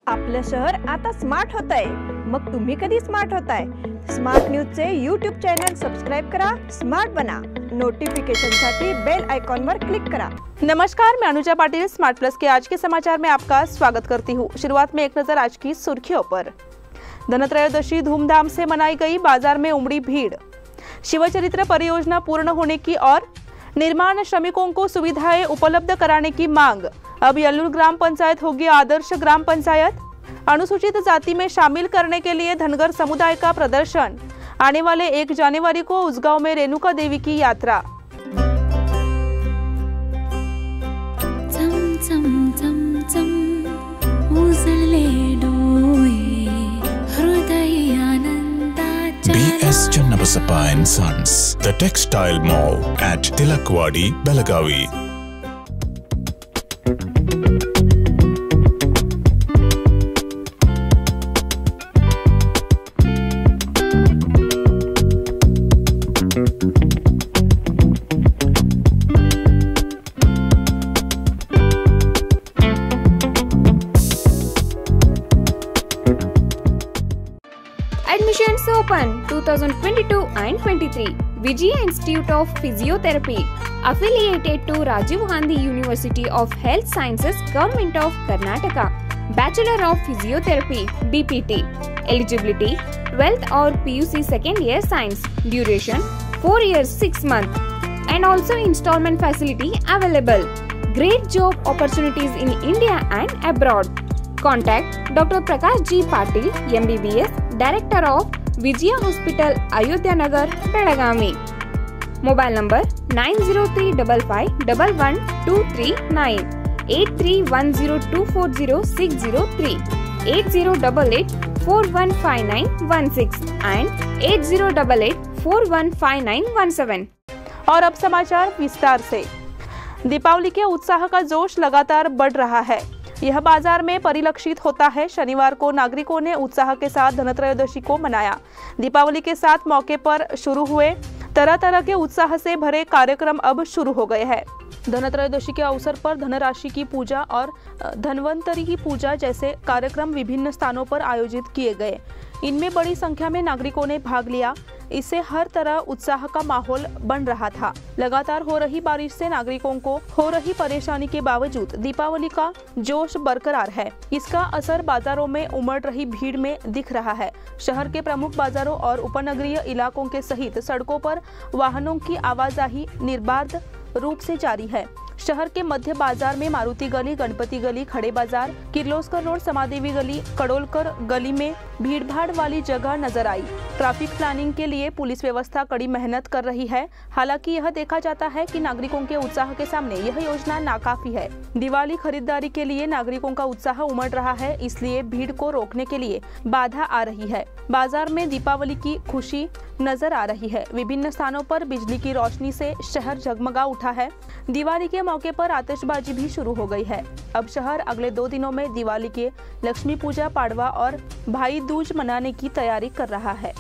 आपलं शहर आता स्मार्ट होतंय. मग तुम्ही कधी स्मार्ट होताय? स्मार्ट न्यूजचे यूट्यूब चॅनल सबस्क्राइब करा, स्मार्ट बना. नोटिफिकेशनसाठी बेल आइकॉन वर क्लिक करा. नमस्कार, मैं अनुजा पाटिल स्मार्ट प्लस के आज के समाचार में आपका स्वागत करती हूँ. शुरुआत में एक नजर आज की सुर्खियों पर. धनत्रयोदशी धूमधाम से मनाई गई, बाजार में उमड़ी भीड़. शिवचरित्र परियोजना पूर्ण होने की और निर्माण श्रमिकों को सुविधाएं उपलब्ध कराने की मांग. अब यल्लूर ग्राम पंचायत होगी आदर्श ग्राम पंचायत. अनुसूचित जाति में शामिल करने के लिए धनगर समुदाय का प्रदर्शन. आने वाले 1 जनवरी को उसगांव में रेणुका देवी की यात्रा. BS Channabasappa and Sons, the Textile Mall at Tilakwadi, Belagavi. Admissions open 2022 and 23. Vijaya Institute of Physiotherapy, affiliated to Rajiv Gandhi University of Health Sciences, Government of Karnataka. Bachelor of Physiotherapy, BPT. Eligibility 12th or PUC second year science. Duration 4 years 6 months. And also installment facility available. Great job opportunities in India and abroad. Contact Dr. Prakash G. Patil, MBBS, Director of Vijaya Hospital, Ayodhya Nagar, Belagavi. Mobile number 90355111239, 8310240603, 8088415916 and 8088415917. और अब समाचार विस्तार से. दीपावली के उत्साह का जोश लगातार बढ़ रहा है. यह बाजार में परिलक्षित होता है. शनिवार को नागरिकों ने उत्साह के साथ धनत्रयोदशी को मनाया. दीपावली के साथ मौके पर शुरू हुए तरह तरह के उत्साह से भरे कार्यक्रम अब शुरू हो गए हैं. धनत्रयोदशी के अवसर पर धनराशि की पूजा और धन्वंतरी की पूजा जैसे कार्यक्रम विभिन्न स्थानों पर आयोजित किए गए. इनमें बड़ी संख्या में नागरिकों ने भाग लिया. इससे हर तरह उत्साह का माहौल बन रहा था. लगातार हो रही बारिश से नागरिकों को हो रही परेशानी के बावजूद दीपावली का जोश बरकरार है. इसका असर बाजारों में उमड़ रही भीड़ में दिख रहा है. शहर के प्रमुख बाजारों और उपनगरीय इलाकों के सहित सड़कों पर वाहनों की आवाजाही निर्बाध रूप से जारी है. शहर के मध्य बाजार में मारुति गली, गणपति गली, खड़े बाजार, किर्लोस्कर रोड, समादेवी गली, कड़ोलकर गली में भीड़भाड़ वाली जगह नजर आई. ट्रैफिक प्लानिंग के लिए पुलिस व्यवस्था कड़ी मेहनत कर रही है. हालांकि यह देखा जाता है कि नागरिकों के उत्साह के सामने यह योजना नाकाफी है. दिवाली खरीदारी के लिए नागरिकों का उत्साह उमड़ रहा है, इसलिए भीड़ को रोकने के लिए बाधा आ रही है. बाजार में दीपावली की खुशी नजर आ रही है. विभिन्न स्थानों पर बिजली की रोशनी से शहर जगमगा उठा है. दिवाली के मौके पर आतिशबाजी भी शुरू हो गई है. अब शहर अगले 2 दिनों में दिवाली के लक्ष्मी पूजा, पाड़वा और भाई दूज मनाने की तैयारी कर रहा है.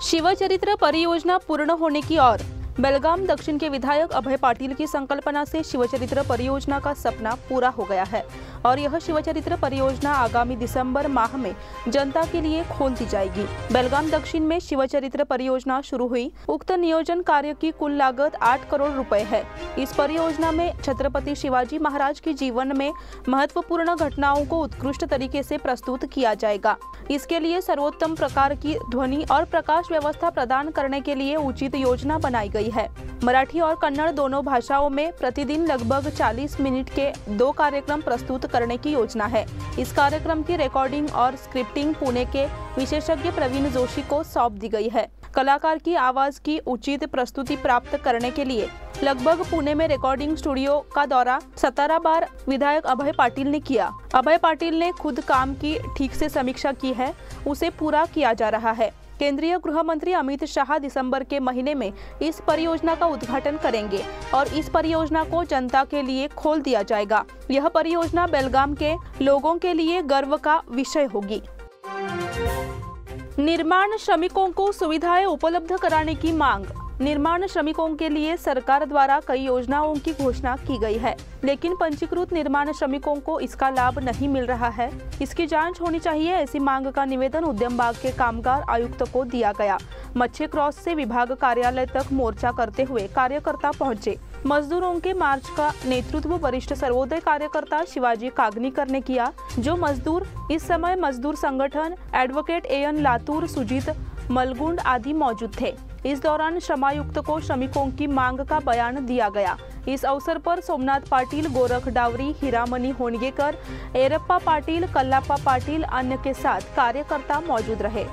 शिवचरित्र परियोजना पूर्ण होने की और बेलगाम दक्षिण के विधायक अभय पाटिल की संकल्पना से शिवचरित्र परियोजना का सपना पूरा हो गया है और यह शिवचरित्र परियोजना आगामी दिसंबर माह में जनता के लिए खोल दी जाएगी. बेलगाम दक्षिण में शिवचरित्र परियोजना शुरू हुई. उक्त नियोजन कार्य की कुल लागत 8 करोड़ रुपए है. इस परियोजना में छत्रपति शिवाजी महाराज के जीवन में महत्वपूर्ण घटनाओं को उत्कृष्ट तरीके से प्रस्तुत किया जाएगा. इसके लिए सर्वोत्तम प्रकार की ध्वनि और प्रकाश व्यवस्था प्रदान करने के लिए उचित योजना बनाई गई है. मराठी और कन्नड़ दोनों भाषाओं में प्रतिदिन लगभग 40 मिनट के 2 कार्यक्रम प्रस्तुत करने की योजना है. इस कार्यक्रम की रिकॉर्डिंग और स्क्रिप्टिंग पुणे के विशेषज्ञ प्रवीण जोशी को सौंप दी गई है. कलाकार की आवाज की उचित प्रस्तुति प्राप्त करने के लिए लगभग पुणे में रिकॉर्डिंग स्टूडियो का दौरा 17 बार विधायक अभय पाटिल ने किया. अभय पाटिल ने खुद काम की ठीक से समीक्षा की है, उसे पूरा किया जा रहा है. केंद्रीय गृह मंत्री अमित शाह दिसंबर के महीने में इस परियोजना का उद्घाटन करेंगे और इस परियोजना को जनता के लिए खोल दिया जाएगा. यह परियोजना बेलगाम के लोगों के लिए गर्व का विषय होगी. निर्माण श्रमिकों को सुविधाएं उपलब्ध कराने की मांग. निर्माण श्रमिकों के लिए सरकार द्वारा कई योजनाओं की घोषणा की गई है, लेकिन पंजीकृत निर्माण श्रमिकों को इसका लाभ नहीं मिल रहा है। इसकी जांच होनी चाहिए, ऐसी मांग का निवेदन उद्यम बाग के कामगार आयुक्त को दिया गया। मच्छी क्रॉस से विभाग कार्यालय तक मोर्चा करते हुए कार्यकर्ता पहुंचे। मजदूरों के मार्च का नेतृत्व वरिष्ठ सर्वोदय कार्यकर्ता शिवाजी कागनीकर ने किया। जो मजदूर इस समय मजदूर संगठन, एडवोकेट एएन लातूर, सुजीत मलगुंड आदि मौजूद थे। इस दौरान श्रमायुक्त को श्रमिकों की मांग का बयान दिया गया। इस अवसर पर सोमनाथ पाटिल, गोरख डावरी, हीरामणि होनगेकर, एरप्पा पाटिल, कल्लाप्पा पाटिल अन्य के साथ कार्यकर्ता मौजूद रहे।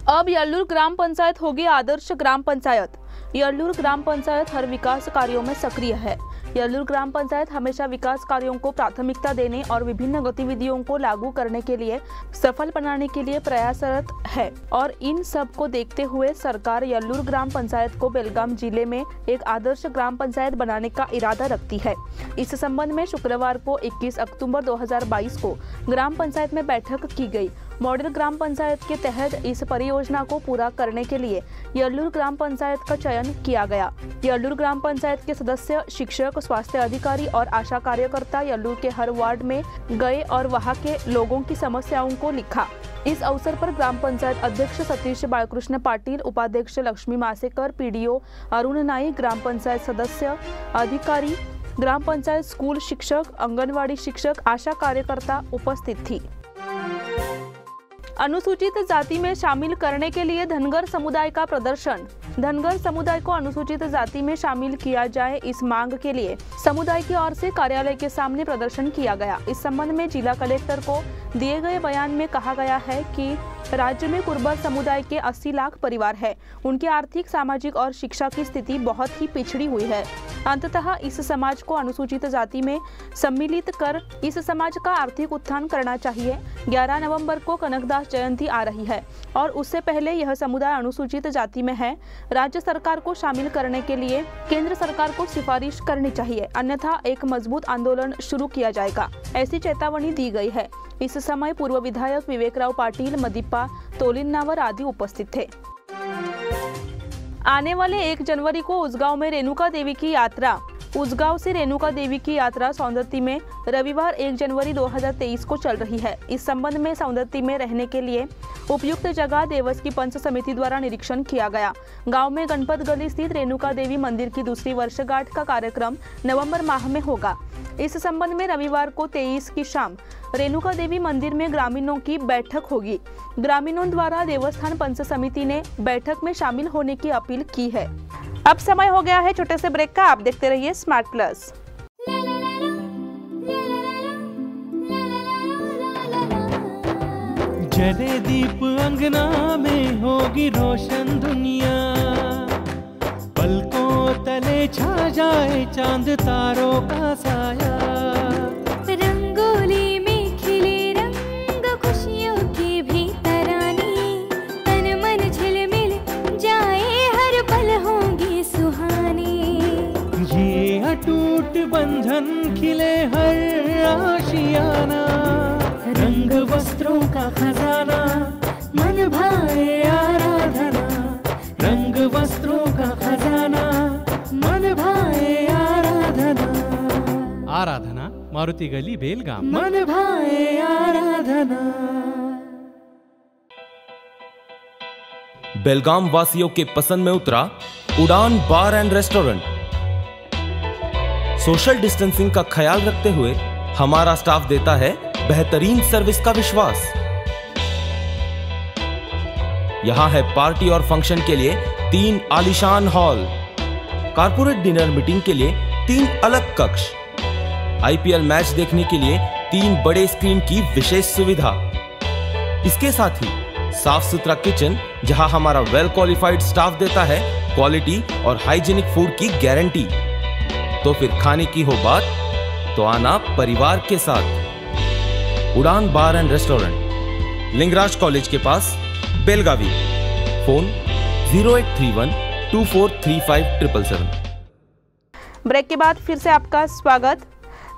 अब यल्लूर ग्राम पंचायत होगी आदर्श ग्राम पंचायत। यल्लूर ग्राम पंचायत हर विकास कार्यों में सक्रिय है। यल्लूर ग्राम पंचायत हमेशा विकास कार्यों को प्राथमिकता देने और विभिन्न गतिविधियों को लागू करने के लिए सफल बनाने के लिए प्रयासरत है और इन सब को देखते हुए सरकार यल्लूर ग्राम पंचायत को बेलगाम जिले में एक आदर्श ग्राम पंचायत बनाने का इरादा रखती है। इस संबंध में शुक्रवार को 21 अक्टूबर 2022 को ग्राम पंचायत में बैठक की गई। मॉडल ग्राम पंचायत के तहत इस परियोजना को पूरा करने के लिए यल्लूर ग्राम पंचायत का चयन किया गया। यल्लूर ग्राम पंचायत के सदस्य, शिक्षक, स्वास्थ्य अधिकारी और आशा कार्यकर्ता यल्लूर के हर वार्ड में गए और वहां के लोगों की समस्याओं को लिखा। इस अवसर पर ग्राम पंचायत अध्यक्ष सतीश बालकृष्ण पाटिल, उपाध्यक्ष लक्ष्मी मासेकर, पीडीओ अरुण नाईक, ग्राम पंचायत सदस्य, अधिकारी, ग्राम पंचायत स्कूल शिक्षक, आंगनवाड़ी शिक्षक, आशा कार्यकर्ता उपस्थित थी। अनुसूचित जाति में शामिल करने के लिए धनगर समुदाय का प्रदर्शन। धनगर समुदाय को अनुसूचित जाति में शामिल किया जाए, इस मांग के लिए समुदाय की ओर से कार्यालय के सामने प्रदर्शन किया गया। इस संबंध में जिला कलेक्टर को दिए गए बयान में कहा गया है कि राज्य में कुर्बर समुदाय के 80 लाख परिवार है। उनकी आर्थिक, सामाजिक और शिक्षा की स्थिति बहुत ही पिछड़ी हुई है। अंततः इस समाज को अनुसूचित जाति में सम्मिलित कर इस समाज का आर्थिक उत्थान करना चाहिए। 11 नवंबर को कनकदास जयंती आ रही है और उससे पहले यह समुदाय अनुसूचित जाति में है। राज्य सरकार को शामिल करने के लिए केंद्र सरकार को सिफारिश करनी चाहिए, अन्यथा एक मजबूत आंदोलन शुरू किया जाएगा, ऐसी चेतावनी दी गई है। इस समय पूर्व विधायक विवेकराव पाटिल, मदीपा तोलिन्नावर आदि उपस्थित थे। आने वाले 1 जनवरी को उजगांव में रेणुका देवी की यात्रा। उजगांव से रेणुका देवी की यात्रा सौंदर्ती में रविवार 1 जनवरी 2023 को चल रही है। इस संबंध में सौंदर्ती में रहने के लिए उपयुक्त जगह देवस की पंच समिति द्वारा निरीक्षण किया गया। गांव में गणपत गली स्थित रेणुका देवी मंदिर की दूसरी वर्षगांठ का कार्यक्रम नवंबर माह में होगा। इस संबंध में रविवार को 23 की शाम रेणुका देवी मंदिर में ग्रामीणों की बैठक होगी। ग्रामीणों द्वारा देवस्थान पंच समिति ने बैठक में शामिल होने की अपील की है। अब समय हो गया है छोटे से ब्रेक का। आप देखते रहिए स्मार्ट प्लस। जले दीप अंगना में होगी रोशन दुनिया, पलकों तले छा जाए चांद तारों का साया। रंगोली में खिले रंग खुशियों की भी तरानी, तन मन झिलमिल जाए हर पल होंगी सुहानी। ये अटूट बंधन खिले हर आशियाना, रंग वस्त्रों का खजाना मन भाए आराधना। रंग वस्त्रों का खजाना मन भाए आराधना। आराधना मारुति गली बेलगाम। मन भाए आराधना। बेलगाम वासियों के पसंद में उतरा उड़ान बार एंड रेस्टोरेंट। सोशल डिस्टेंसिंग का ख्याल रखते हुए हमारा स्टाफ देता है बेहतरीन सर्विस का विश्वास। यहां है पार्टी और फंक्शन के लिए 3 आलीशान हॉल, कारपोरेट डिनर मीटिंग के लिए 3 अलग कक्ष, आईपीएल मैच देखने के लिए 3 बड़े स्क्रीन की विशेष सुविधा। इसके साथ ही साफ सुथरा किचन, जहां हमारा वेल क्वालिफाइड स्टाफ देता है क्वालिटी और हाइजीनिक फूड की गारंटी। तो फिर खाने की हो बात तो आना परिवार के साथ। उड़ान बार एंड रेस्टोरेंट, लिंगराज कॉलेज के पास, बेलगावी। फोन 0831 2435 ब्रेक के बाद फिर से आपका स्वागत।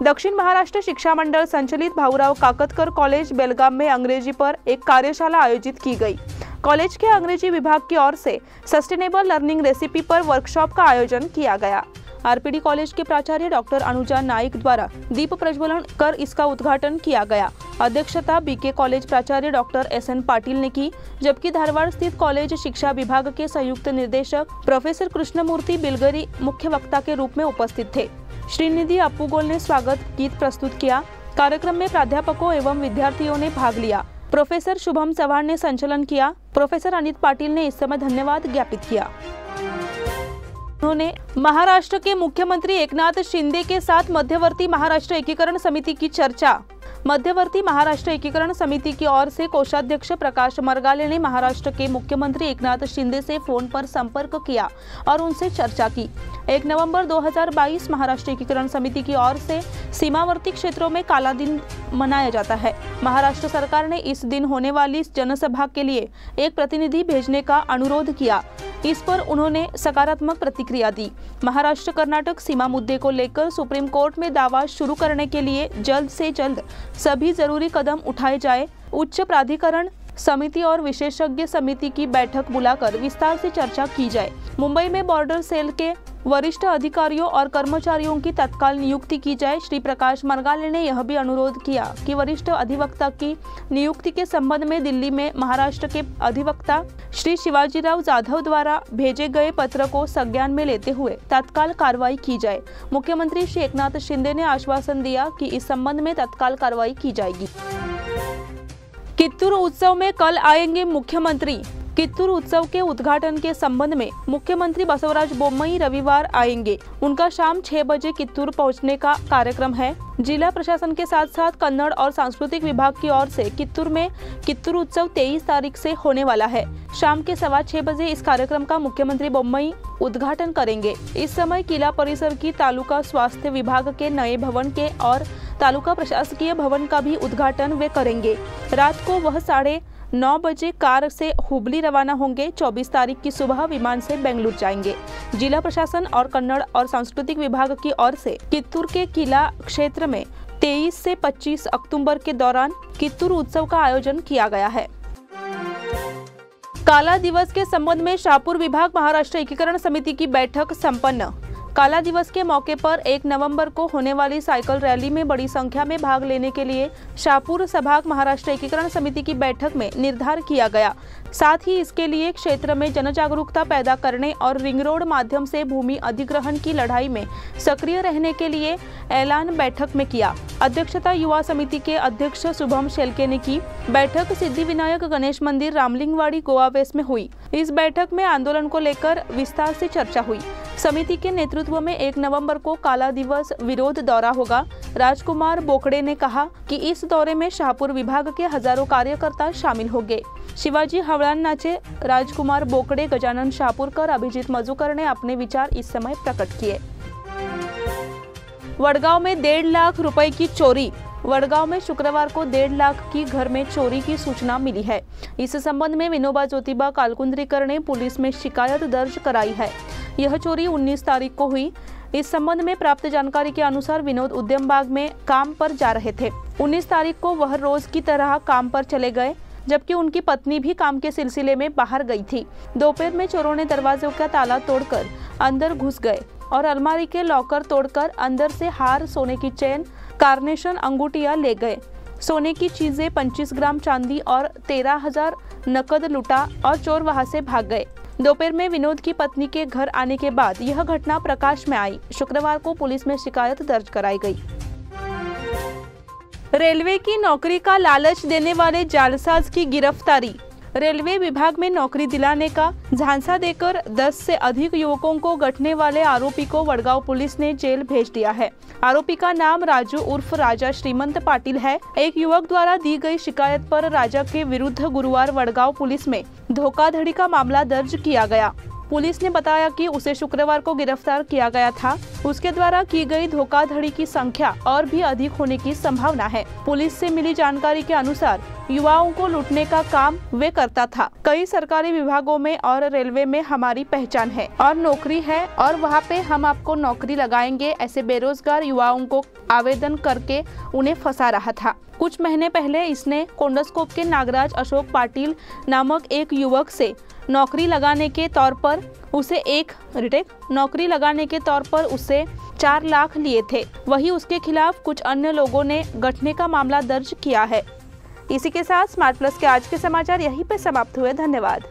दक्षिण महाराष्ट्र शिक्षा मंडल संचालित भाऊराव काकतकर कॉलेज बेलगाम में अंग्रेजी पर एक कार्यशाला आयोजित की गई। कॉलेज के अंग्रेजी विभाग की ओर से सस्टेनेबल लर्निंग रेसिपी पर वर्कशॉप का आयोजन किया गया। आरपीडी कॉलेज के प्राचार्य डॉक्टर अनुजा नाइक द्वारा दीप प्रज्वलन कर इसका उद्घाटन किया गया। अध्यक्षता बीके कॉलेज प्राचार्य डॉक्टर एसएन पाटिल ने की, जबकि धारवाड़ स्थित कॉलेज शिक्षा विभाग के संयुक्त निर्देशक प्रोफेसर कृष्णमूर्ति बिलगरी मुख्य वक्ता के रूप में उपस्थित थे। श्रीनिधि अप्पूगोल ने स्वागत गीत प्रस्तुत किया। कार्यक्रम में प्राध्यापकों एवं विद्यार्थियों ने भाग लिया। प्रोफेसर शुभम चव्हाण ने संचालन किया। प्रोफेसर अनित पाटिल ने इस समय धन्यवाद ज्ञापित किया। उन्होंने महाराष्ट्र के मुख्यमंत्री एकनाथ शिंदे के साथ मध्यवर्ती महाराष्ट्र एकीकरण समिति की चर्चा। मध्यवर्ती महाराष्ट्र एकीकरण समिति की ओर से कोषाध्यक्ष प्रकाश मरगाले ने महाराष्ट्र के मुख्यमंत्री एकनाथ शिंदे से फोन पर संपर्क किया और उनसे चर्चा की। 1 नवंबर 2022 महाराष्ट्र एकीकरण समिति की ओर से सीमावर्ती क्षेत्रों में काला दिन मनाया जाता है। महाराष्ट्र सरकार ने इस दिन होने वाली इस जनसभा के लिए एक प्रतिनिधि भेजने का अनुरोध किया। इस पर उन्होंने सकारात्मक प्रतिक्रिया दी। महाराष्ट्र कर्नाटक सीमा मुद्दे को लेकर सुप्रीम कोर्ट में दावा शुरू करने के लिए जल्द से जल्द सभी जरूरी कदम उठाए जाए। उच्च प्राधिकरण समिति और विशेषज्ञ समिति की बैठक बुलाकर विस्तार से चर्चा की जाए। मुंबई में बॉर्डर सेल के वरिष्ठ अधिकारियों और कर्मचारियों की तत्काल नियुक्ति की जाए। श्री प्रकाश मरगाले ने यह भी अनुरोध किया कि वरिष्ठ अधिवक्ता की नियुक्ति के संबंध में दिल्ली में महाराष्ट्र के अधिवक्ता श्री शिवाजीराव जाधव द्वारा भेजे गए पत्र को संज्ञान में लेते हुए तत्काल कार्रवाई की जाए। मुख्यमंत्री श्री एकनाथ शिंदे ने आश्वासन दिया कि इस संबंध में तत्काल कार्रवाई की जाएगी। कित्तूर उत्सव में कल आएंगे मुख्यमंत्री। कित्तूर उत्सव के उद्घाटन के संबंध में मुख्यमंत्री बसवराज बोम्मई रविवार आएंगे। उनका शाम 6 बजे कित्तूर पहुंचने का कार्यक्रम है। जिला प्रशासन के साथ साथ कन्नड़ और सांस्कृतिक विभाग की ओर से कित्तूर में कित्तूर उत्सव 23 तारीख से होने वाला है। शाम के 6:15 बजे इस कार्यक्रम का मुख्यमंत्री बोम्मई उद्घाटन करेंगे। इस समय किला परिसर की तालुका स्वास्थ्य विभाग के नए भवन के और तालुका प्रशासकीय भवन का भी उद्घाटन वे करेंगे। रात को वह 9:30 बजे कार से हुबली रवाना होंगे। 24 तारीख की सुबह विमान से बेंगलुरु जाएंगे। जिला प्रशासन और कन्नड़ और सांस्कृतिक विभाग की ओर से कित्तूर के किला क्षेत्र में 23 से 25 अक्टूबर के दौरान कित्तूर उत्सव का आयोजन किया गया है। काला दिवस के संबंध में शाहपुर विभाग महाराष्ट्र एकीकरण समिति की बैठक संपन्न। काला दिवस के मौके पर 1 नवंबर को होने वाली साइकिल रैली में बड़ी संख्या में भाग लेने के लिए शाहपुर संभाग महाराष्ट्र एकीकरण समिति की बैठक में निर्धार किया गया। साथ ही इसके लिए क्षेत्र में जनजागरूकता पैदा करने और रिंग रोड माध्यम से भूमि अधिग्रहण की लड़ाई में सक्रिय रहने के लिए ऐलान बैठक में किया। अध्यक्षता युवा समिति के अध्यक्ष शुभम शेलके ने की। बैठक सिद्धिविनायक गणेश मंदिर रामलिंगवाड़ी गोवा वेस्ट में हुई। इस बैठक में आंदोलन को लेकर विस्तार से चर्चा हुई। समिति के नेतृत्व में 1 नवंबर को काला दिवस विरोध दौरा होगा। राजकुमार बोकड़े ने कहा कि इस दौरे में शाहपुर विभाग के हजारों कार्यकर्ता शामिल होंगे। शिवाजी हवळांनाचे, राजकुमार बोकड़े, गजानन शाहपुरकर, अभिजीत मजूकर ने अपने विचार इस समय प्रकट किए। वडगांव में 1.5 लाख रुपए की चोरी। वडगांव में शुक्रवार को 1.5 लाख की घर में चोरी की सूचना मिली है। इस संबंध में विनोबा ज्योतिबा कालकुंद्रीकर ने पुलिस में शिकायत दर्ज कराई है। यह चोरी 19 तारीख को हुई। इस संबंध में प्राप्त जानकारी के अनुसार विनोद उद्यम बाग में काम पर जा रहे थे। 19 तारीख को वह रोज की तरह काम पर चले गए, जबकि उनकी पत्नी भी काम के सिलसिले में बाहर गई थी। दोपहर में चोरों ने दरवाजे का ताला तोड़कर अंदर घुस गए और अलमारी के लॉकर तोड़कर अंदर से हार, सोने की चेन, कार्नेशन अंगूठियां ले गए। सोने की चीजें, 25 ग्राम चांदी और 13,000 नकद लूटा और चोर वहां से भाग गए। दोपहर में विनोद की पत्नी के घर आने के बाद यह घटना प्रकाश में आई। शुक्रवार को पुलिस में शिकायत दर्ज कराई गई। रेलवे की नौकरी का लालच देने वाले जालसाज की गिरफ्तारी। रेलवे विभाग में नौकरी दिलाने का झांसा देकर 10 से अधिक युवकों को गठने वाले आरोपी को वडगांव पुलिस ने जेल भेज दिया है। आरोपी का नाम राजू उर्फ राजा श्रीमंत पाटिल है। एक युवक द्वारा दी गई शिकायत पर राजा के विरुद्ध गुरुवार वडगांव पुलिस में धोखाधड़ी का मामला दर्ज किया गया। पुलिस ने बताया कि उसे शुक्रवार को गिरफ्तार किया गया था। उसके द्वारा की गई धोखाधड़ी की संख्या और भी अधिक होने की संभावना है। पुलिस से मिली जानकारी के अनुसार युवाओं को लूटने का काम वे करता था। कई सरकारी विभागों में और रेलवे में हमारी पहचान है और नौकरी है और वहाँ पे हम आपको नौकरी लगाएंगे, ऐसे बेरोजगार युवाओं को आवेदन करके उन्हें फंसा रहा था। कुछ महीने पहले इसने कोंडास्कोप के नागराज अशोक पाटिल नामक एक युवक से नौकरी लगाने के तौर पर उससे 4 लाख लिए थे। वही उसके खिलाफ कुछ अन्य लोगों ने गठने का मामला दर्ज किया है। इसी के साथ स्मार्ट प्लस के आज के समाचार यहीं पे समाप्त हुए। धन्यवाद।